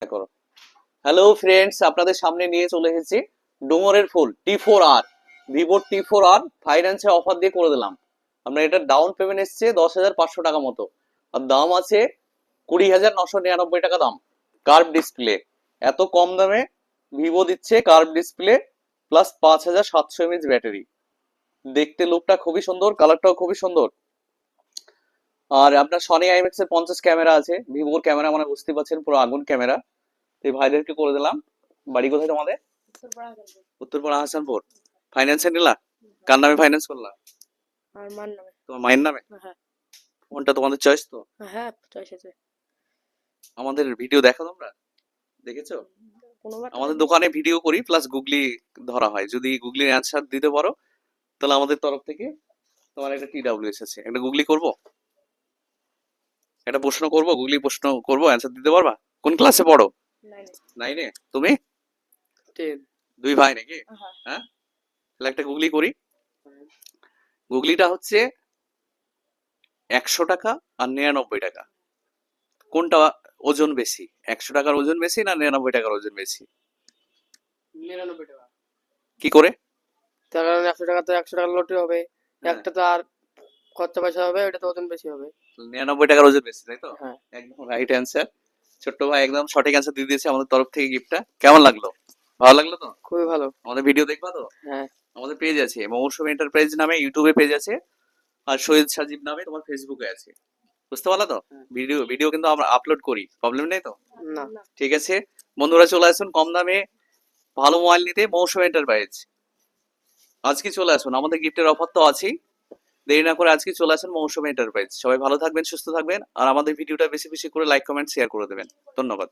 করো। Hello friends, আপনাদের সামনে নিয়ে চলে এসেছি ডুমুরের ফুল T4R, ভিভো T4R ফাইন্যান্সে অফার দিয়ে করে দিলাম। আমরা এটা ডাউন পেমেন্ট এসছে 10,500 টাকা মতো, আর দাম আছে 20,999 টাকা দাম। কার্ভ ডিসপ্লে, এত কম দামে ভিভো দিচ্ছে curve display plus 5,700 mAh battery. দেখতে লুকটা খুবই সুন্দর, কালারটাও খুবই সুন্দর। আর আপনার সনি আইম্যাক্স এর 50 ক্যামেরা আছে, ভিভোর ক্যামেরা মানে বুঝতে পারছেন পুরো আগুন ক্যামেরা। তো এই ভাইদেরকে করে দিলাম। বাড়ি কোথায় তোমাদের? উত্তরপাড়া হাসানপুর। ফাইন্যান্সে নিলা? কার নামে ফাইন্যান্স করলা? আর মার নামে। তোমার মায়ের নামে? হ্যাঁ ফোনটা তোমাদের চয়েস তো? হ্যাঁ চয়েস আছে। আমাদের ভিডিও দেখো তোমরা? দেখেছো? কোনোবার আমাদের দোকানে ভিডিও করি প্লাস গুগলি ধরা হয়, যদি গুগলির অ্যান্সার দিতে পারো তাহলে আমাদের তরফ থেকে তোমার একটা TWS আছে, একটা গুগলি করব, একটা প্রশ্ন করব, গুগলি প্রশ্ন করব, অ্যান্সার দিতে পারবা? কোন ক্লাসে পড়ো? নাইনে। 9-এ। তুমি? 10। দুই ভাই নাকি? হ্যাঁ। হ্যাঁ, তাহলে একটা গুগলি করি। গুগলিটা হচ্ছে 100 টাকা আর 99 টাকা, কোনটা ওজন বেশি? 100 টাকার ওজন বেশি না 99 টাকার ওজন বেশি? 99 টাকা। কি করে? তার কারণ 100 টাকা তো 100 টাকার লটই হবে। হ্যাঁ, একটা তো আর খরচা পয়সা হবে, ওটা তো ওজন বেশি হবে। 99 টাকার ওজন বেশি, তাই তো? হ্যাঁ। একদম রাইট অ্যান্সার। ছোট্ট ভাই একদম সঠিক অ্যান্সার দিয়ে দিয়েছে আমাদের তরফ থেকে গিফটটা। কেমন লাগলো? ভালো লাগলো তো? খুবই ভালো। আমাদের ভিডিও দেখবা তো? হ্যাঁ। আমাদের পেজ আছে মৌসুমী এন্টারপ্রাইজ নামে, ইউটিউবে পেজ আছে, আর শহীদ সাজিব নামে তোমার ফেসবুকে আছে। বুঝতে পারলা তো? হ্যাঁ। ভিডিও ভিডিও কিন্তু আমরা আপলোড করি, প্রবলেম নেই তো? না। ঠিক আছে, বন্ধুরা চলে আসুন কম দামে ভালো মোবাইল নিতে মৌসুমী এন্টারপ্রাইজ। আজকে চলে আসুন, আমাদের গিফটের অফার তো আছেই। দেরি না করে আজকে চলে আসুন মৌসুমী এন্টারপ্রাইজ। সবাই ভালো থাকবেন, সুস্থ থাকবেন, আর আমাদের ভিডিওটা বেশি বেশি করে লাইক কমেন্ট শেয়ার করে দেবেন। ধন্যবাদ।